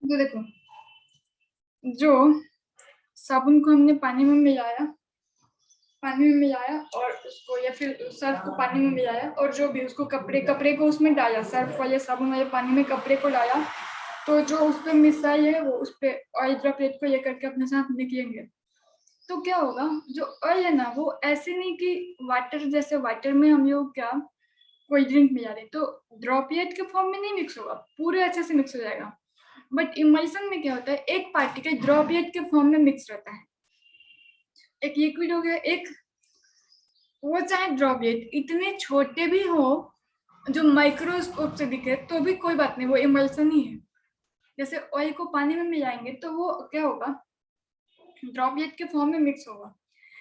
तो देखो, जो साबुन को हमने पानी में मिलाया और उसको, या फिर सर्फ को पानी में मिलाया, और जो भी उसको कपड़े को उसमें डाला, सर्फ वाले साबुन वाले पानी में कपड़े को डाला, तो जो उस पर मिसाइल है वो उस पर ऑयल ड्रॉपलेट को ये करके अपने साथ निकलेंगे। तो क्या होगा, जो ऑयल है ना, वो ऐसे नहीं कि वाटर, जैसे वाटर में हम लोग क्या कोई ड्रिंक मिला रहे तो ड्रॉपलेट के फॉर्म में नहीं मिक्स होगा, पूरे अच्छे से मिक्स हो जाएगा। बट इमल्सन में क्या होता है, एक पार्टिकल ड्रॉपलेट के फॉर्म में मिक्स रहता है। एक लिक्विड हो गया, एक वो चाहे ड्रॉपलेट इतने छोटे भी हो जो माइक्रोस्कोप से दिखे तो भी कोई बात नहीं, वो इमल्सन ही है। जैसे ऑयल को पानी में मिलाएंगे तो वो क्या होगा, ड्रॉपलेट के फॉर्म में मिक्स होगा।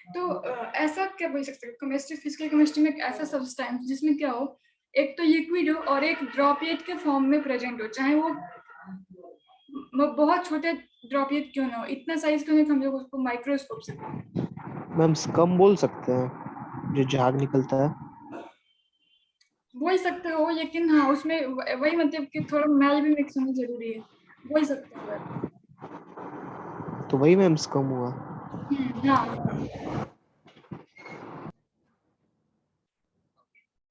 तो ऐसा क्या बोल सकते हैं, केमिस्ट्री, फिजिकल केमिस्ट्री में एक ऐसा सब्सटेंस जिसमें क्या हो, एक तो लिक्विड हो और एक ड्रॉपलेट के फॉर्म में प्रेजेंट हो, चाहे वो बहुत छोटे ड्रॉपलेट क्यों ना हो, इतना साइज क्यों नहीं, हम लोग उसको माइक्रोस्कोप से मैम स्कम बोल सकते हैं, जो झाग निकलता है। बोल सकते हो, लेकिन हाँ उसमें वही मतलब कि थोड़ा मैल भी मिक्स होना जरूरी है, बोल सकते हो आप। तो वही मैम स्कम हुआ। हाँ।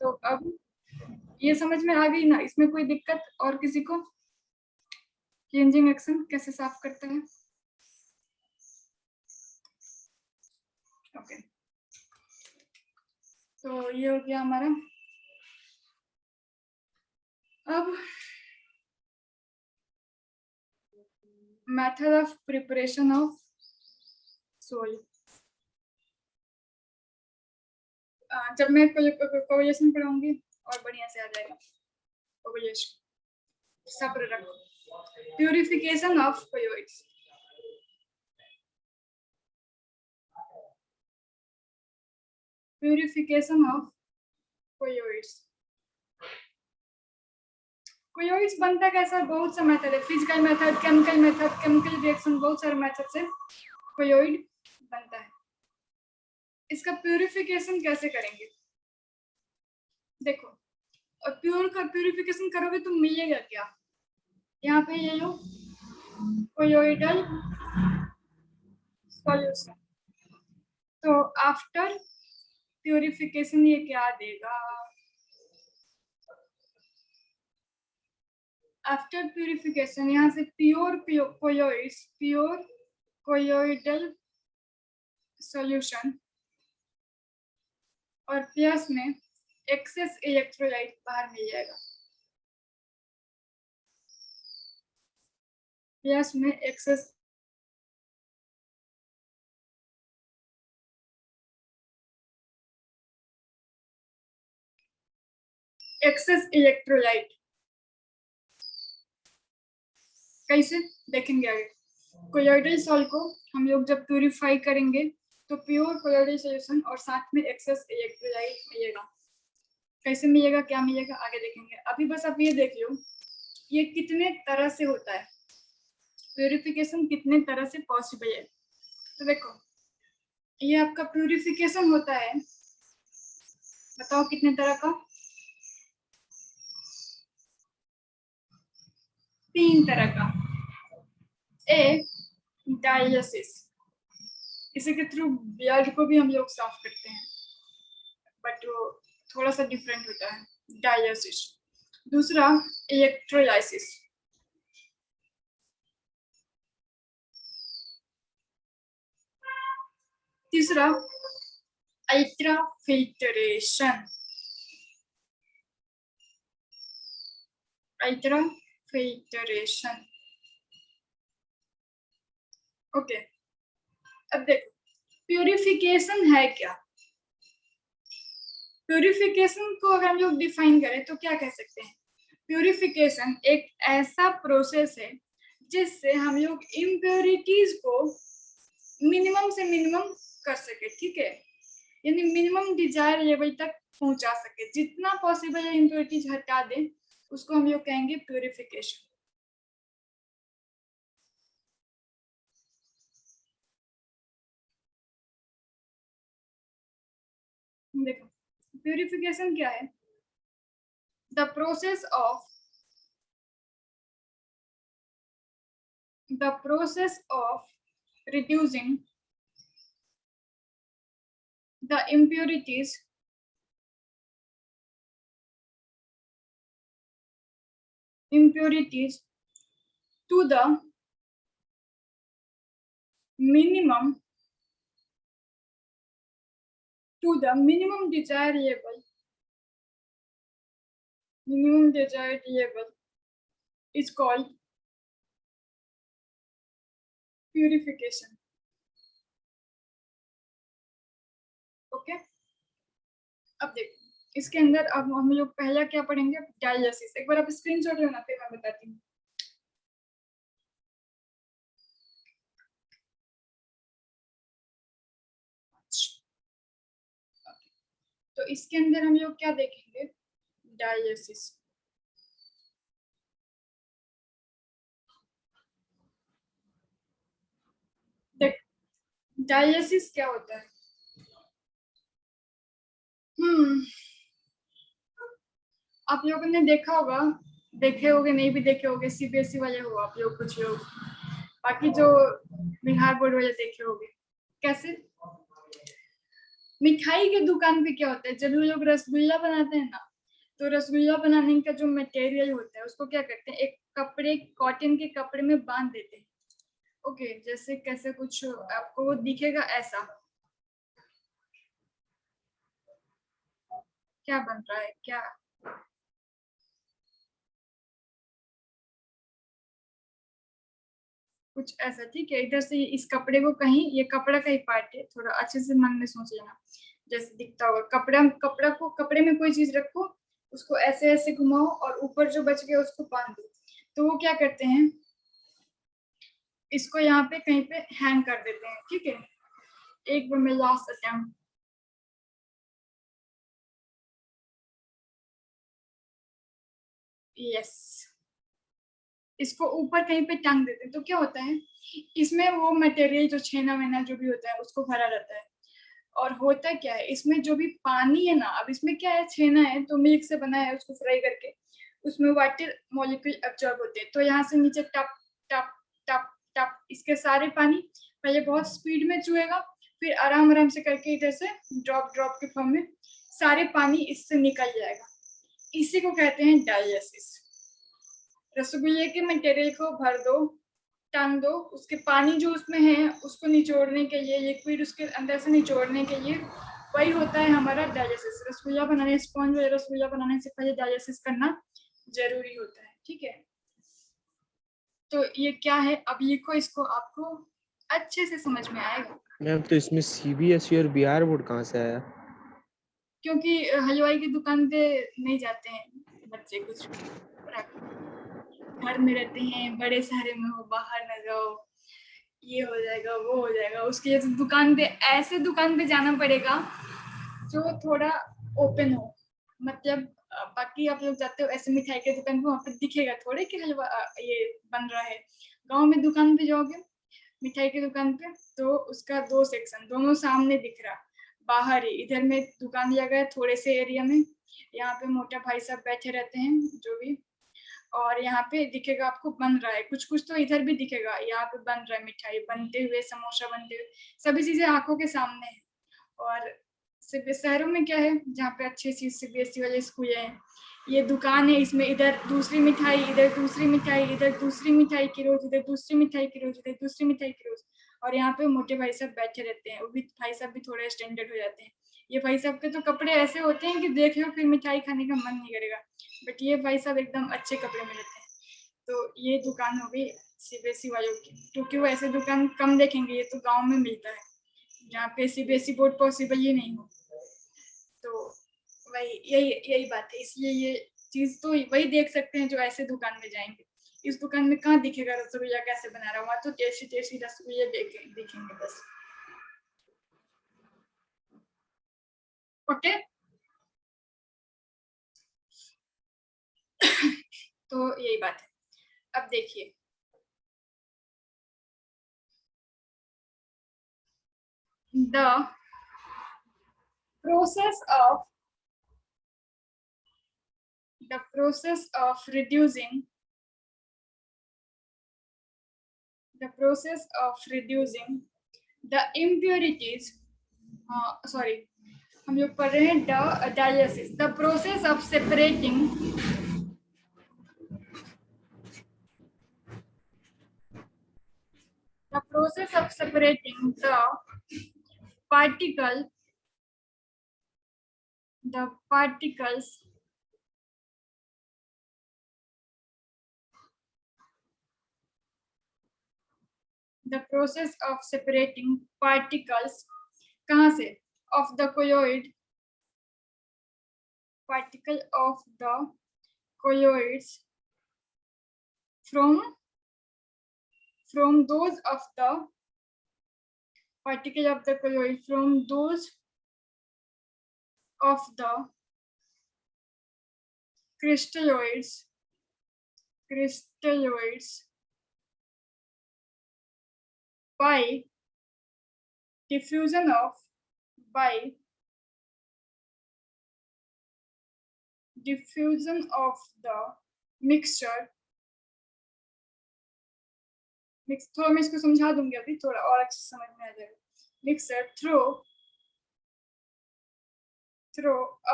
तो अब ये समझ में आ गई ना, इसमें कोई दिक्कत और किसी को, चेंजिंग एक्शन कैसे साफ करते हैं? ओके, तो ये हो गया हमारा। अब method of preparation of sol. जब मैं कोरिलेशन पढ़ाऊंगी और बढ़िया से आ जाएगा कोरिलेशन, सब रखो। Purification of colloids, purification of colloids. Colloids बनता कैसा, बहुत सा मेथड है, फिजिकल मेथड, केमिकल रिएक्शन, बहुत सारे मेथड से कोयोइड बनता है। इसका प्यूरिफिकेशन कैसे करेंगे, देखो, और प्योर का प्यूरिफिकेशन करोगे तो मिलेगा क्या, यहाँ पे ये लो कोयोइडल सॉल्यूशन। तो आफ्टर प्यूरिफिकेशन ये क्या देगा, आफ्टर प्यूरिफिकेशन यहाँ से प्योर कोयोइड्स, प्योर कोयोइडल सॉल्यूशन, और प्लस में एक्सेस इलेक्ट्रोलाइट बाहर मिल जाएगा, प्लस में एक्सेस इलेक्ट्रोलाइट। कैसे देखेंगे आगे, कोलोइडल सॉल्ट को हम लोग जब प्यूरिफाई करेंगे तो प्योर कोलोइडल सॉल्यूशन और साथ में एक्सेस इलेक्ट्रोलाइट मिलेगा। कैसे मिलेगा, क्या मिलेगा, आगे देखेंगे। अभी बस आप ये देख लो ये कितने तरह से होता है, प्यूरिफिकेशन कितने तरह से पॉसिबल है। तो देखो, ये आपका प्यूरिफिकेशन होता है, बताओ कितने तरह का, 3 तरह का। एक, डायलिसिस, इसी के थ्रू ब्लड को भी हम लोग साफ करते हैं, बट वो थोड़ा सा डिफरेंट होता है, डायलिसिस। दूसरा, इलेक्ट्रोलाइसिस। तीसरा, ultra filtration, ultra filtration. Okay, अब देखो प्यूरिफिकेशन है क्या, प्यूरिफिकेशन को अगर हम लोग डिफाइन करें तो क्या कह सकते हैं, प्यूरिफिकेशन एक ऐसा प्रोसेस है जिससे हम लोग इम्प्योरिटीज को मिनिमम से मिनिमम कर सके, ठीक है, यानी मिनिमम डिजायर लेवल तक पहुंचा सके, जितना पॉसिबल है इम्प्योरिटीज हटा दें, उसको हम लोग कहेंगे प्यूरिफिकेशन। देखो प्यूरिफिकेशन क्या है, the process of the process of reducing the impurities to the minimum desired level is called purification. Okay, अब देखो इसके अंदर अब हम लोग पहला क्या पढ़ेंगे, डायलिसिस। एक बार आप स्क्रीनशॉट लेना, फिर मैं बताती हूँ। तो इसके अंदर हम लोग क्या देखेंगे, डायलिसिस। डायलिसिस क्या होता है? आप लोगों ने देखा होगा, देखे होगे, नहीं भी देखे होगे, सीबीएसई वाले हो आप लोग, कुछ लोग, बाकी जो बिहार बोर्ड वाले देखे होगे। कैसे मिठाई के दुकान पे क्या होता है, जब लोग रसगुल्ला बनाते हैं ना, तो रसगुल्ला बनाने का जो मटेरियल होता है उसको क्या करते हैं, एक कपड़े, कॉटन के कपड़े में बांध देते हैं। ओके, जैसे कैसे कुछ आपको वो दिखेगा ऐसा, क्या बन रहा है क्या, कुछ ऐसा, ठीक है। इधर से इस कपड़े को कहीं, ये कपड़ा का ही पार्ट है, थोड़ा अच्छे से मन में सोच लेना, जैसे दिखता होगा कपड़ा, कपड़ा को, कपड़े में कोई चीज रखो, उसको ऐसे ऐसे घुमाओ और ऊपर जो बच गया उसको बांध दो। तो वो क्या करते हैं, इसको यहाँ पे कहीं पे हैंग कर देते हैं, ठीक है। एक बार मैं लास्ट अटेम्प्ट, यस, इसको ऊपर कहीं पे टांग देते हैं। तो क्या होता है, इसमें वो मटेरियल जो छेना वेना जो भी होता है उसको भरा रहता है। और होता क्या है, इसमें जो भी पानी है ना, अब इसमें क्या है, छेना है तो मिल्क से बना है, उसको फ्राई करके उसमें वाटर मॉलिक्यूल एब्जॉर्ब होते हैं। तो यहाँ से नीचे टप टप टप टप, इसके सारे पानी पहले बहुत स्पीड में चुएगा, फिर आराम आराम से करके इधर से ड्रॉप ड्रॉप के फॉर्म में सारे पानी इससे निकल जाएगा। इसी को कहते हैं डायलिसिस। रसगुल्ले के मटेरियल को भर दो, टांग दो, उसके पानी जो उसमें है उसको निचोड़ने के लिए, लिक्विड उसके अंदर से निचोड़ने के लिए, वही होता है हमारा डायलिसिस। रसगुल्ला बनाने, स्पॉन्ज वाले रसगुल्ला बनाने से पहले डायलिसिस करना जरूरी होता है, ठीक है। तो ये क्या है, अब लिखो इसको, आपको अच्छे से समझ में आएगा। मैम तो इसमें सीबीएसई और बिहार बोर्ड कहाँ से आया? क्योंकि हलवाई की दुकान पे नहीं जाते हैं बच्चे, कुछ घर में रहते हैं, बड़े शहर में हो, बाहर न जाओ, ये हो जाएगा वो हो जाएगा, उसके लिए तो दुकान पे, ऐसे दुकान पे जाना पड़ेगा जो थोड़ा ओपन हो। मतलब बाकी आप लोग जाते हो ऐसे मिठाई के दुकान पे, वहाँ पे दिखेगा थोड़े कि हलवा ये बन रहा है। गांव में दुकान पे जाओगे मिठाई की दुकान पे, तो उसका दो सेक्शन, दोनों सामने दिख रहा, बाहर ही इधर में दुकान दिया गया थोड़े से एरिया में, यहाँ पे मोटा भाई साहब बैठे रहते हैं जो भी, और यहाँ पे दिखेगा आपको बन रहा है कुछ कुछ, तो इधर भी दिखेगा, यहाँ पे बन रहा है मिठाई बनते हुए, समोसा बनते हुए, सभी चीजें आंखों के सामने है। और शहरों में क्या है, जहाँ पे अच्छे सी सीबीएसई वाले स्कूल हैं, ये दुकान है, इसमें इधर दूसरी मिठाई, इधर दूसरी मिठाई, इधर दूसरी मिठाई की रोज, इधर दूसरी मिठाई की रोज, इधर दूसरी मिठाई की रोज, और यहाँ पे मोटे भाई साहब बैठे रहते हैं, वो भी भाई साहब भी थोड़े स्टैंडर्ड हो जाते हैं। ये भाई साहब के तो कपड़े ऐसे होते हैं कि देख लो फिर मिठाई खाने का मन नहीं करेगा, बट ये भाई साहब एकदम अच्छे कपड़े में रहते हैं। तो ये दुकान हो गई सीबीएसई वालों की, क्योंकि वो ऐसे दुकान कम देखेंगे, ये तो गाँव में मिलता है जहाँ पे सीबीएसई बोर्ड पॉसिबल ही नहीं हो। तो वही, यही यही बात है, इसलिए ये चीज तो वही देख सकते हैं जो ऐसे दुकान में जाएंगे। इस दुकान में कहाँ दिखेगा रसगुल्ला कैसे बना रहा, वहां तो टेस्टी टेस्टी रसगुल्ले दिखेंगे बस। ओके, तो यही बात है। अब देखिए, the process of reducing the process of reducing the impurities, sorry, हम लोग पढ़ रहे हैं dialysis, the process of separating the particles the process of separating particles कहाँ से of the colloid particle of the colloids from those of the particle of the colloid from those of the crystalloids by diffusion of the mixture थोड़ा मैं इसको समझा दूंगी अभी, थोड़ा और अच्छे समझ में आ जाएगा. Mixer through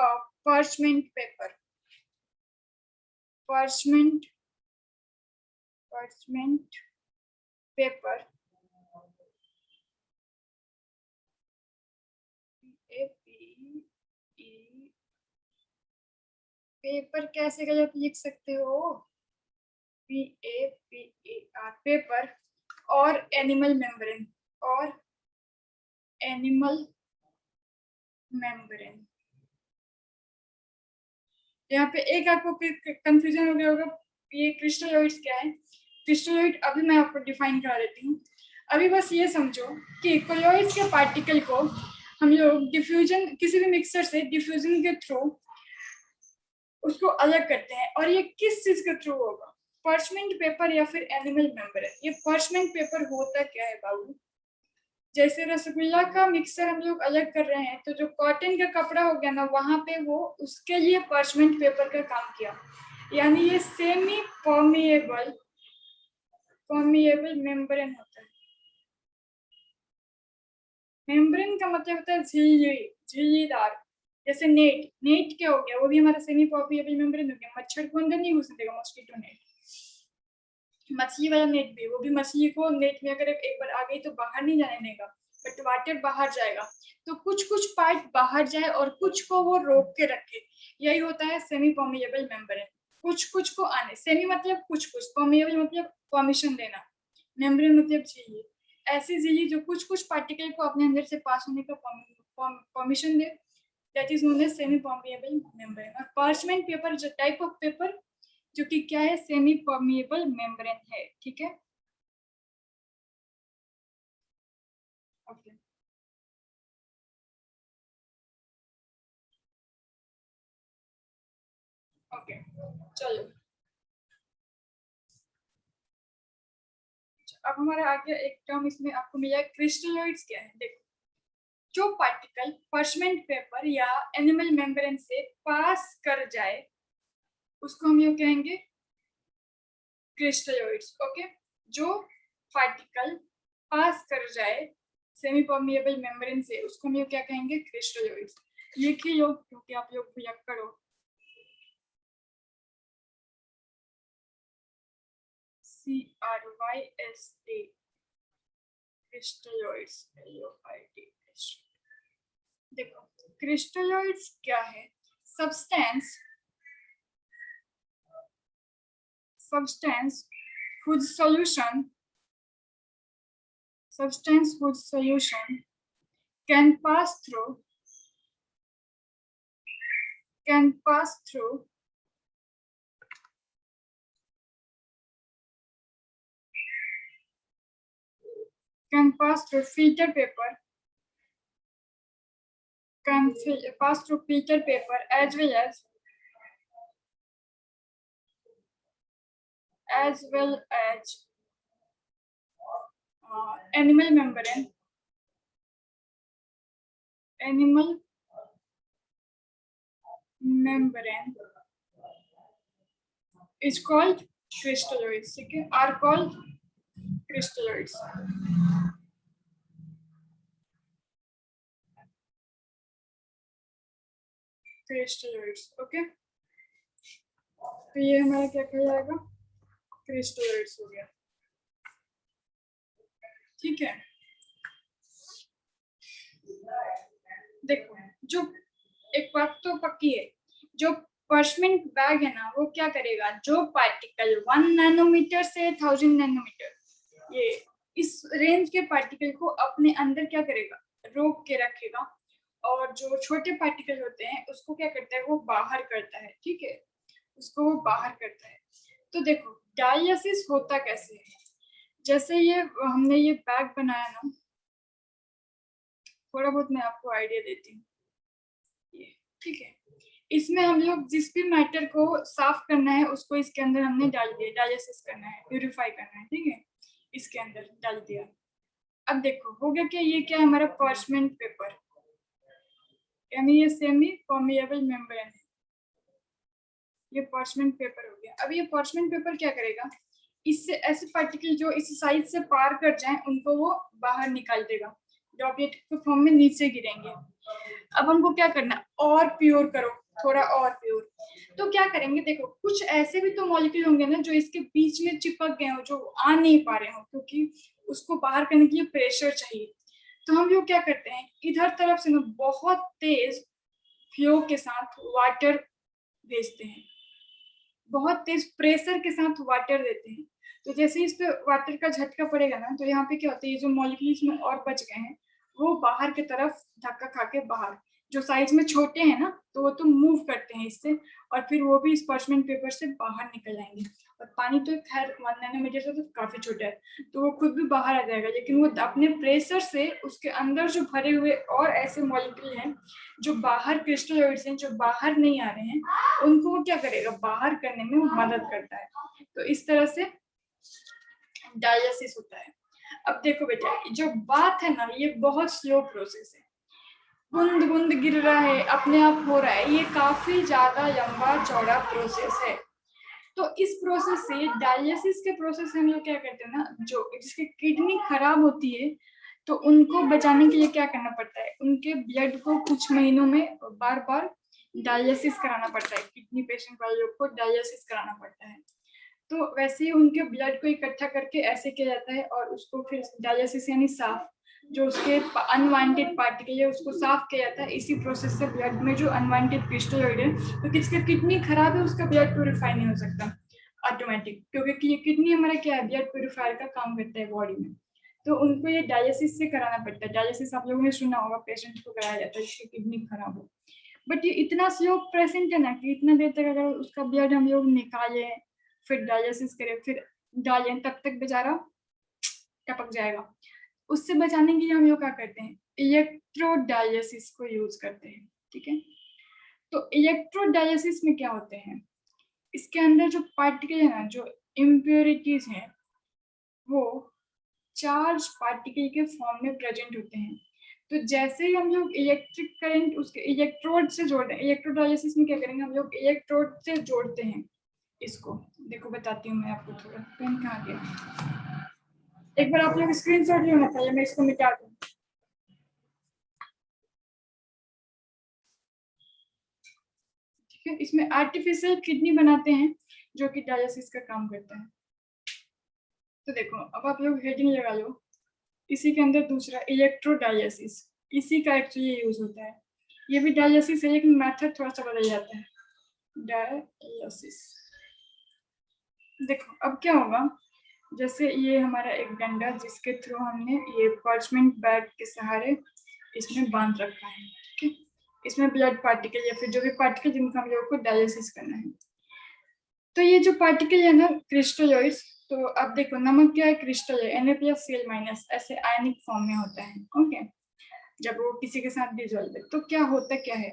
a parchment paper paper कैसे गलत लिख सकते हो, PAPER पेपर और एनिमल मेम्ब्रेन यहाँ पे एक आपको कंफ्यूजन हो गया होगा, ये क्रिस्टलोइड्स क्या है. क्रिस्टलोइड अभी मैं आपको डिफाइन करा देती हूँ. अभी बस ये समझो कि कोलोइड्स के पार्टिकल को हम लोग डिफ्यूजन किसी भी मिक्सर से डिफ्यूजन के थ्रू उसको अलग करते हैं. और ये किस चीज के थ्रू होगा, पर्चमेंट पेपर या फिर एनिमल मेम्ब्रेन. ये पर्चमेंट पेपर होता क्या है बाबू, जैसे रसगुल्ला का मिक्सर हम लोग अलग कर रहे हैं तो जो कॉटन का कपड़ा हो गया ना, वहां पे वो उसके लिए पर्चमेंट पेपर का काम किया. यानी ये सेमी परमिएबल मेम्ब्रेन होता है. मेम्ब्रेन का मतलब होता है झिल्लीदार. जैसे नेट क्या हो गया, वो भी हमारा सेमी परमिएबल मेम्ब्रेन हो गया. मच्छर को अंदर नहीं घुसने देगा, मॉस्किटो नेट. मछली वाला नेट भी, वो भी मछली को नेट में अगर एक बार आ गई तो बाहर नहीं जाने देगा, बट वाटर बाहर जाएगा. तो कुछ पार्ट बाहर जाए और कुछ को वो रोक के रखे. यही होता है सेमी परमिएबल मेम्ब्रेन. कुछ को आने, सेमी मतलब कुछ, परमिएबल मतलब परमिशन देना, मेम्ब्रेन मतलब झिल्ली. ऐसी झिल्ली जो कुछ पार्टिकल को अपने अंदर से पास होने का परमिशन दे, that is known as semi permeable membrane. और पार्चमेंट पेपर जो टाइप ऑफ पेपर जो कि क्या है, सेमी परमिएबल मेम्ब्रेन है. ठीक है, ओके. ओके चलो, अब हमारा आगे एक टर्म इसमें आपको मिला, क्रिस्टलोइड्स क्या है. देखो, जो पार्टिकल पर्चमेंट पेपर या एनिमल मेम्ब्रेन से पास कर जाए उसको हम ये कहेंगे क्रिस्टलोइड्स. ओके, जो पार्टिकल पास कर जाए सेमी परमिएबल मेम्ब्रेन से उसको हम ये क्या कहेंगे, क्रिस्टलोइड्स. लिख ही लो क्योंकि आप लोग भुलक्कड़ हो. CRYST crystalloids. देखो, क्रिस्टलोइड्स क्या है, substance whose solution can pass through filter paper, as well as animal membrane is called crystalloids. ठीक है, are called crystalloids. Crystalloids, okay. तो ये हमारा क्या कहलाएगा, क्रिस्टलॉइड्स हो गया, ठीक है। देखो जो एक बात तो पक्की है, जो पर्चमेंट बैग है ना वो क्या करेगा, जो पार्टिकल 1 नैनोमीटर से 1000 नैनोमीटर, ये इस रेंज के पार्टिकल को अपने अंदर क्या करेगा, रोक के रखेगा, और जो छोटे पार्टिकल होते हैं उसको क्या करता है, वो बाहर करता है, ठीक है, उसको वो बाहर करता है। तो देखो डायलिसिस होता कैसे है, जैसे ये हमने ये बैग बनाया ना, थोड़ा बहुत मैं आपको आइडिया देती हूँ, ये ठीक है, इसमें हम लोग जिस भी मैटर को साफ करना है उसको इसके अंदर हमने डाल दिया, डायलिसिस करना है, प्यूरिफाई करना है, ठीक है, इसके अंदर डाल दिया। अब देखो हो गया क्या, ये क्या है हमारा पार्चमेंट पेपर, यानी ये सेमी परमिएबल मेम्ब्रेन है, ये पार्चमेंट पेपर हो गया। अब ये पार्चमेंट पेपर क्या करेगा, इससे ऐसे पार्टिकल जो इस साइड से पार कर जाएं उनको वो बाहर निकाल देगा, ड्रॉपलेट के फॉर्म में नीचे गिरेंगे। अब हमको क्या करना, और प्योर करो, थोड़ा और प्योर। तो क्या करेंगे, देखो कुछ ऐसे भी तो मॉलिक्यूल होंगे ना जो इसके बीच में चिपक गए हो, जो आ नहीं पा रहे हो, क्योंकि उसको बाहर करने के लिए प्रेशर चाहिए। तो हम लोग क्या करते हैं, इधर तरफ से ना बहुत तेज फ्लो के साथ वाटर भेजते हैं, बहुत तेज प्रेशर के साथ वाटर देते हैं। तो जैसे इस पे वाटर का झटका पड़ेगा ना, तो यहाँ पे क्या होता है, ये जो मॉलिक्यूल्स में और बच गए हैं वो बाहर की तरफ धक्का खा के बाहर, जो साइज में छोटे हैं ना तो वो तो मूव करते हैं इससे, और फिर वो भी इस पार्चमेंट पेपर से बाहर निकल जाएंगे। और पानी तो खैर 1 नैनोमीटर से तो काफी छोटा है, तो वो खुद भी बाहर आ जाएगा, लेकिन वो अपने प्रेशर से उसके अंदर जो भरे हुए और ऐसे मॉलिक्यूल हैं जो बाहर क्रिस्टलॉइड्स हैं, जो बाहर नहीं आ रहे हैं, उनको वो क्या करेगा, बाहर करने में मदद करता है। तो इस तरह से डायलिसिस होता है। अब देखो बेटा, जो बात है ना ये बहुत स्लो प्रोसेस है, बूंद बूंद गिर रहा है, अपने आप हो रहा है, ये काफी ज्यादा लंबा चौड़ा प्रोसेस है। तो इस प्रोसेस से, डायलिसिस के प्रोसेस से हम लोग क्या करते हैं ना, जो जिसकी किडनी खराब होती है तो उनको बचाने के लिए क्या करना पड़ता है, उनके ब्लड को कुछ महीनों में बार बार डायलिसिस कराना पड़ता है, किडनी पेशेंट वाले लोग को डायलिसिस कराना पड़ता है। तो वैसे ही उनके ब्लड को इकट्ठा करके ऐसे किया जाता है, और उसको फिर डायलिसिस यानी साफ, जो उसके अनवांटेड पार्टिकल है उसको साफ किया जाता है। इसी प्रोसेस से ब्लड में जो अनवांटेड क्रिस्टलॉइड है, तो किसका किडनी खराब है उसका ब्लड प्यूरिफाई नहीं हो सकता ऑटोमेटिक, क्योंकि ये किडनी हमारा क्या है, ब्लड प्यूरिफायर का काम करता है बॉडी में। तो उनको ये डायलिसिस से कराना पड़ता है। डायलिसिस आप लोगों ने सुना होगा, पेशेंट को कराया जाता है जिसकी किडनी खराब हो। बट ये इतना स्लो पेशेंट है ना कि इतना देर तक अगर उसका ब्लड हम लोग निकाले फिर डायलिसिस करें फिर डालें, तब तक बेचारा टपक जाएगा। उससे बचाने के लिए हम लोग क्या करते हैं, इलेक्ट्रोडायलिसिस को यूज करते हैं, ठीक है। तो इलेक्ट्रोडायलिसिस में क्या होते हैं, इसके अंदर जो पार्टिकल है ना, जो इम्प्योरिटीज हैं, वो चार्ज पार्टिकल के फॉर्म में प्रेजेंट होते हैं। तो जैसे ही हम लोग इलेक्ट्रिक करंट उसके इलेक्ट्रोड से जोड़ते हैं, इलेक्ट्रोडायलिसिस में क्या करेंगे, हम लोग इलेक्ट्रोड से जोड़ते हैं इसको। देखो बताती हूँ मैं आपको, थोड़ा पेन कहाँ गया, एक बार आप लोग स्क्रीनशॉट लेना चाहिए, मैं इसको मिटा दूँ। ठीक है, इसमें आर्टिफिशियल किडनी बनाते हैं जो कि डायलिसिस का काम करता है। तो देखो अब आप लोग हेडिंग लगा लो, इसी के अंदर दूसरा इलेक्ट्रोडायलिसिस, इसी का एक्चुअली यूज होता है। ये भी डायलिसिस है लेकिन मेथड थोड़ा सा बदल जाता है, डायलिसिस। देखो अब क्या होगा, जैसे ये हमारा एक डंडा जिसके थ्रू हमने ये पार्चमेंट बैग के सहारे इसमें बांध रखा है, ठीक है। इसमें ब्लड पार्टिकल या फिर जो भी पार्टिकल जिनको हम लोगों को डायलिसिस करना है। तो ये जो पार्टिकल है ना क्रिस्टलॉइड्स, तो अब देखो नमक क्या है, क्रिस्टल है, Na+Cl- ऐसे आयनिक फॉर्म में होता है, ओके। जब वो किसी के साथ डिसॉल्व है तो क्या होता क्या है,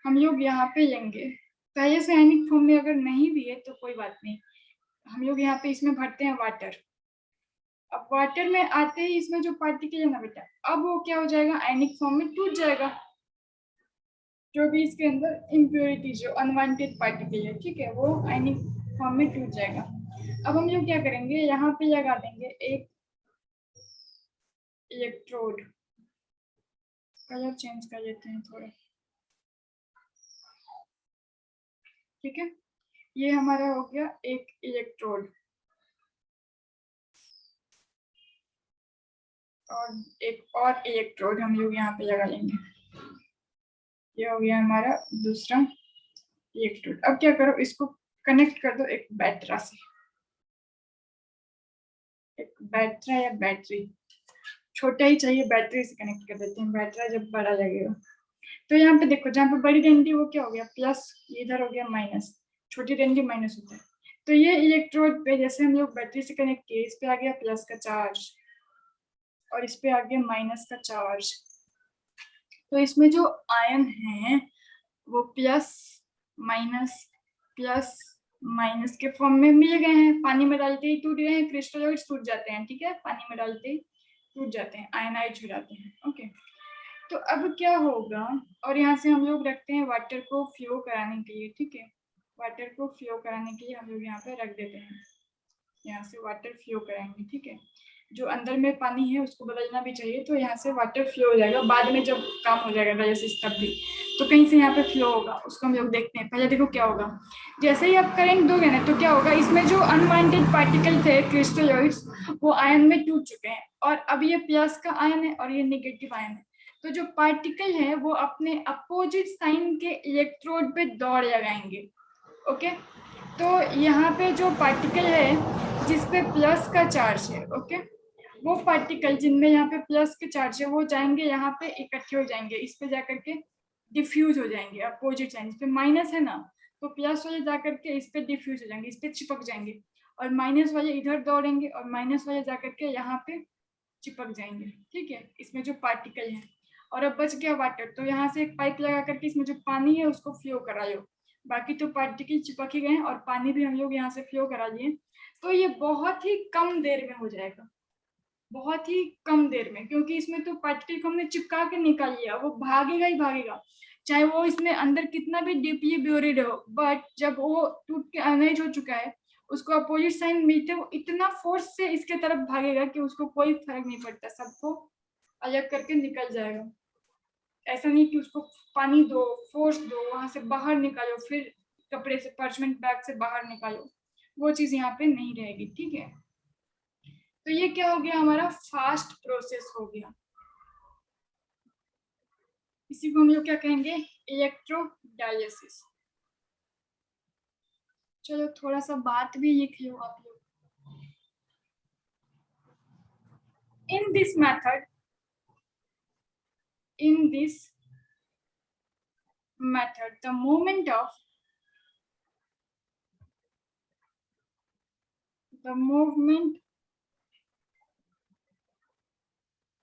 हम लोग यहाँ पे लेंगे, पहले से आयनिक फॉर्म में अगर नहीं भी है तो कोई बात नहीं, हम लोग यहाँ पे इसमें भरते हैं वाटर। अब वाटर में आते ही इसमें जो पार्टिकल है ना बेटा, अब वो क्या हो जाएगा, आयनिक फॉर्म में टूट जाएगा, जो भी इसके अंदर इम्प्योरिटी जो अनवांटेड पार्टिकल है, ठीक है, वो आयनिक फॉर्म में टूट जाएगा। अब हम लोग क्या करेंगे, यहाँ पे लगा देंगे एक इलेक्ट्रोड, कलर चेंज कर लेते हैं थोड़ा, ठीक है। ये हमारा हो गया एक इलेक्ट्रोड, और एक और इलेक्ट्रोड हम लोग यहाँ पे लगा लेंगे। ये हो गया हमारा दूसरा इलेक्ट्रोड। अब क्या करो, इसको कनेक्ट कर दो एक बैटरा से, एक बैटरा या बैटरी, छोटा ही चाहिए, बैटरी से कनेक्ट कर देते हैं, बैटरा जब बड़ा लगेगा। तो यहाँ पे देखो, जहाँ पे बड़ी डंडी वो क्या हो गया प्लस, इधर हो गया माइनस, छोटी डंडी माइनस होता है। तो ये इलेक्ट्रोड पे जैसे हम लोग बैटरी से कनेक्ट किए, इस पे आ गया प्लस का चार्ज और इस पे आ गया माइनस का चार्ज। तो इसमें जो आयन है वो प्लस माइनस के फॉर्म में मिल गए हैं, पानी में डालते ही टूट गए हैं, क्रिस्टलोइड्स टूट जाते हैं, ठीक है, पानी में डालते ही टूट जाते हैं, आयनाइज हो जाते हैं। ओके, तो अब क्या होगा, और यहाँ से हम लोग रखते हैं वाटर को फ्लो कराने के लिए, ठीक है, वाटर को फ्लो कराने के लिए हम लोग यहाँ पे रख देते हैं, यहाँ से वाटर फ्लो कराएंगे, ठीक है। जो अंदर में पानी है उसको बदलना भी चाहिए, तो यहाँ से वाटर फ्लो हो जाएगा, बाद में जब काम हो जाएगा डायलिसिस तब भी, तो कहीं से यहाँ पे फ्लो होगा, उसको हम लोग देखते हैं। पहले देखो क्या होगा, जैसे ही आप करंट दोगे ना, तो क्या होगा, इसमें जो अनवांटेड पार्टिकल थे क्रिस्टलोइड्स, वो आयन में टूट चुके हैं, और अब ये प्लस का आयन है और ये नेगेटिव आयन है। तो जो पार्टिकल है वो अपने अपोजिट साइन के इलेक्ट्रोड पे दौड़ लगाएंगे। ओके, तो यहाँ पे जो पार्टिकल है जिसपे प्लस का चार्ज है, ओके, वो पार्टिकल जिनमें यहाँ पे प्लस के चार्ज है वो जाएंगे यहाँ पे इकट्ठे हो जाएंगे, इस पे जाकर के डिफ्यूज हो जाएंगे, अपोजिट साइन, इस पे माइनस है ना, तो प्लस वाले जाकर के इस पे डिफ्यूज हो जाएंगे, इस पे चिपक जाएंगे, और माइनस वाले इधर दौड़ेंगे और माइनस वाले जाकर के यहाँ पे चिपक जाएंगे, ठीक है, इसमें जो पार्टिकल है। और अब बच गया वाटर, तो यहाँ से एक पाइप लगा करके इसमें जो पानी है उसको फ्लो करा लो, बाकी तो पार्टिकल चिपक ही गए और पानी भी हम लोग यहाँ से फ्लो करा लिए। तो ये बहुत ही कम देर में हो जाएगा, बहुत ही कम देर में, क्योंकि इसमें तो पार्टिकल को हमने चिपका के निकाल लिया, वो भागेगा ही भागेगा, चाहे वो इसमें अंदर कितना भी डीपली ब्योरिड हो, बट जब वो टूट के अनहाइज हो चुका है, उसको अपोजिट साइन मिलते वो इतना फोर्स से इसके तरफ भागेगा कि उसको कोई फर्क नहीं पड़ता, सबको अलग करके निकल जाएगा। ऐसा नहीं कि उसको पानी दो, फोर्स दो, वहां से बाहर निकालो, फिर कपड़े से पार्चमेंट बैग से बाहर निकालो, वो चीज यहाँ पे नहीं रहेगी, ठीक है। तो ये क्या हो गया, हमारा फास्ट प्रोसेस हो गया, इसी को हम लोग क्या कहेंगे, इलेक्ट्रोडायलिसिस। चलो थोड़ा सा बात भी लिख लो आप लोग। In this method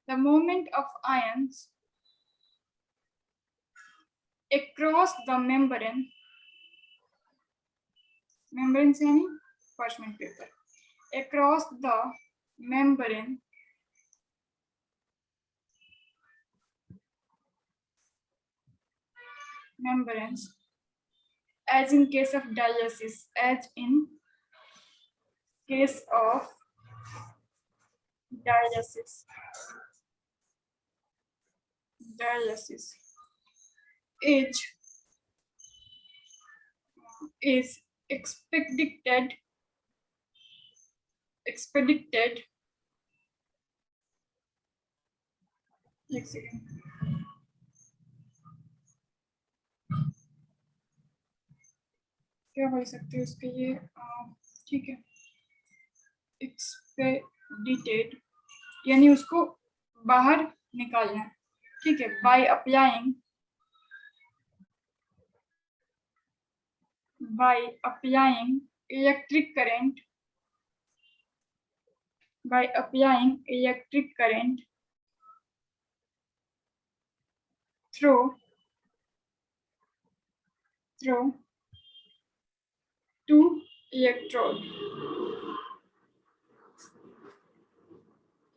the movement of ions across the membrane से यानी parchment paper, across the membranes, as in case of dialysis, dialysis is expedited एक सेकेंड, क्या बोल सकते हैं उसके लिए, ठीक है, एक्सपेडिटेड यानी उसको बाहर निकालना है, ठीक है, by applying electric current through two electrode.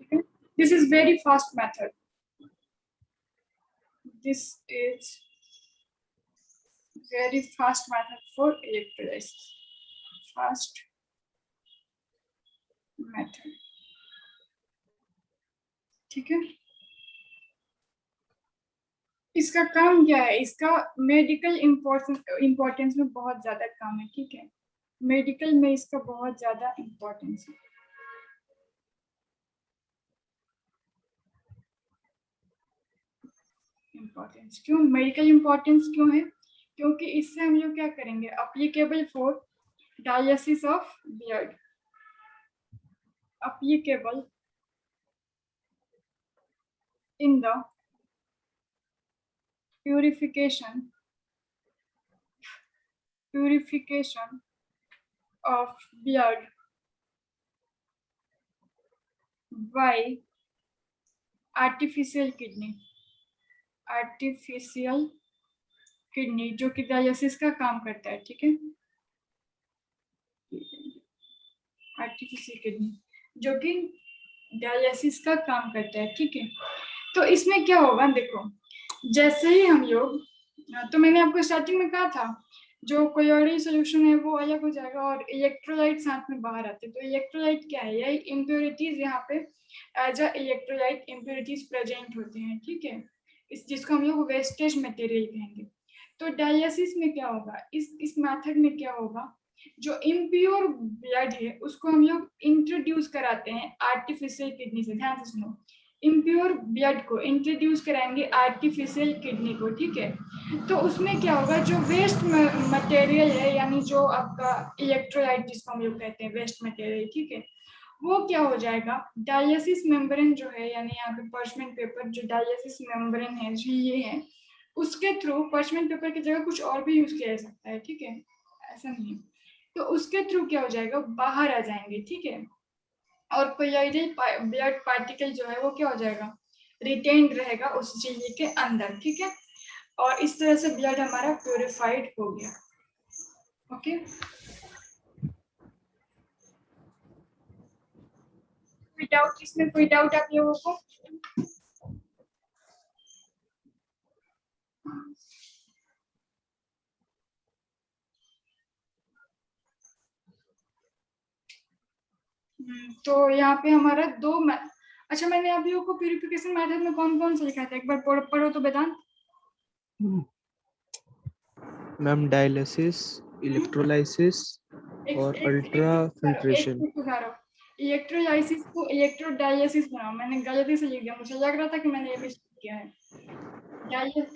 Okay? This is very fast method. This is very fast method for electrolysis. Fast method. ठीक है। इसका काम क्या है, इसका मेडिकल इम्पोर्टेंस में बहुत ज्यादा काम है, ठीक है। मेडिकल में इसका बहुत ज्यादा इम्पोर्टेंस है। इम्पोर्टेंस क्यों, मेडिकल इम्पोर्टेंस क्यों है? क्योंकि इससे हम लोग क्या करेंगे, applicable for dialysis of blood, applicable in the purification of blood by artificial kidney जो कि डायलिसिस का काम करता है, ठीक है। आर्टिफिशियल किडनी जो कि डायलिसिस का काम करता है, ठीक है। तो इसमें क्या होगा, देखो जैसे ही हम लोग, तो मैंने आपको स्टार्टिंग में कहा था जो कोलोइडल सॉल्यूशन है वो अलग हो जाएगा और इलेक्ट्रोलाइट साथ में बाहर आते हैं। तो इलेक्ट्रोलाइट क्या है, यही इम्प्योरिटीज यहाँ पे as a electrolyte impurities present होते हैं, ठीक है। इस जिसको हम लोग वेस्टेज मटेरियल कहेंगे। तो डायलिसिस में क्या होगा, इस मेथड में क्या होगा, जो इम्प्योर ब्लड है उसको हम लोग इंट्रोड्यूस कराते हैं आर्टिफिशियल किडनी से। ध्यान से सुनो, इम्प्योर ब्लड को इंट्रोड्यूस कराएंगे आर्टिफिशियल किडनी को, ठीक है। तो उसमें क्या होगा, जो वेस्ट मटेरियल है, यानी जो आपका इलेक्ट्रोलाइट जिसको हम लोग कहते हैं वेस्ट मटेरियल, ठीक है, वो क्या हो जाएगा, डायलिसिस मेम्ब्रेन जो है, यानी यहाँ पे पर्चमेंट पेपर, जो डायलिसिस मेम्ब्रेन है जो ये है, उसके थ्रू पर्चमेंट पेपर की जगह कुछ और भी यूज किया जा सकता है, ठीक है, ऐसा नहीं है। तो उसके थ्रू क्या हो जाएगा, बाहर आ जाएंगे, ठीक है। और कोलोइडल ब्लड पार्टिकल जो है वो क्या हो जाएगा, रिटेन्ड रहेगा उस झिल्ली के अंदर, ठीक है। और इस तरह से ब्लड हमारा प्योरिफाइड हो गया। ओके, कोई डाउट इसमें, कोई डाउट आप लोगों को? तो यहाँ पे हमारा अच्छा, मैंने आप लोगों को प्यूरिफिकेशन मेथड में कौन कौन सा लिखा था, एक बार पढ़ो तो वेदांत। मैम डायलिसिस, इलेक्ट्रोलाइसिस और अल्ट्रा फिल्ट्रेशन। इलेक्ट्रोलाइसिस को इलेक्ट्रोडायलिसिस बनाओ, मैंने गलती से लिख दिया, मुझे लग रहा था कि मैंने ये भी किया है।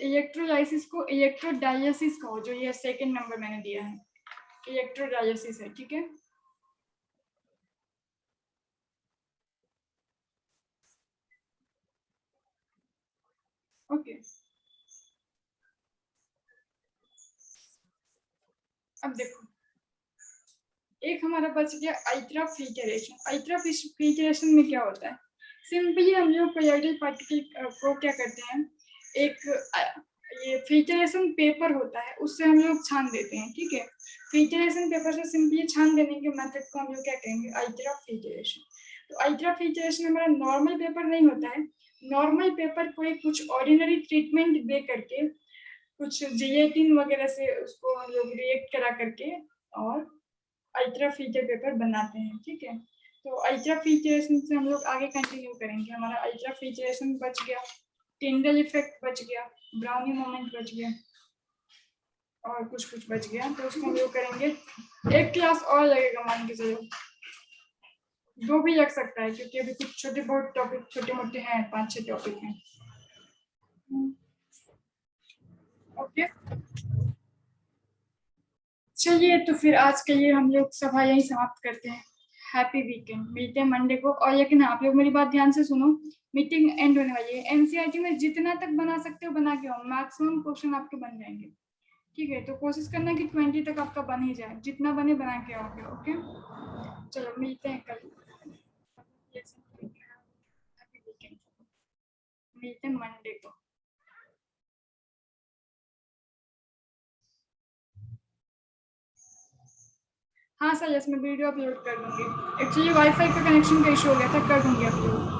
इलेक्ट्रोलाइसिस को इलेक्ट्रोडायलिसिस कहो, जो ये सेकंड नंबर मैंने दिया है, इलेक्ट्रोडायलिसिस है, ठीक है। ओके, अब देखो एक हमारा बच गया अल्ट्रा फिल्टरेशन। अल्ट्रा फिल्टरेशन में क्या होता है, सिंपली हम लोग कोलोइडल पार्टिकल को क्या करते हैं, एक ये फिल्टरेशन पेपर होता है उससे हम लोग छान देते हैं, ठीक है। फिल्टरेशन पेपर से सिंपली छान देने के मेथड को हम लोग क्या कहेंगे, अल्ट्रा फिल्टरेशन। तो अल्ट्रा फिल्टरेशन हमारा नॉर्मल पेपर नहीं होता है। नॉर्मल पेपर को कुछ ऑर्डिनरी ट्रीटमेंट दे करके, कुछ जिलेटिन वगैरह से उसको हम लोग रिएक्ट करा करके और अल्ट्रा फीचर पेपर बनाते हैं, ठीक है। तो अल्ट्रा फीचरेशन से हम लोग आगे कंटिन्यू करेंगे। हमारा अल्ट्रा फीचरेशन बच गया, टिंडल इफेक्ट बच गया, ब्राउनी मोमेंट बच गया और कुछ बच गया। तो उसको हम लोग करेंगे, एक क्लास और लगेगा, मान के चलो 2 भी लग सकता है, क्योंकि अभी कुछ छोटे बहुत टॉपिक छोटे मोटे हैं, 5-6 टॉपिक हैं। ओके, चलिए तो फिर आज के लिए हम लोग सभा यही समाप्त करते हैं। हैप्पी वीकेंड, मिलते हैं मंडे को। और लेकिन आप लोग मेरी बात ध्यान से सुनो, मीटिंग एंड होने वाली है। एनसीईआरटी में जितना तक बना सकते हो बना के आओ, मैक्सिमम क्वेश्चन आपके बन जाएंगे, ठीक है। तो कोशिश करना कि 20 तक आपका बन ही जाए, जितना बने बना के आओगे। ओके, चलो मिलते हैं कल, मिलते हैं मंडे को। हाँ सर, इसमें वीडियो अपलोड कर दूंगी। एक्चुअली वाईफाई का कनेक्शन का इशू हो गया था, कर दूंगी अपलोड।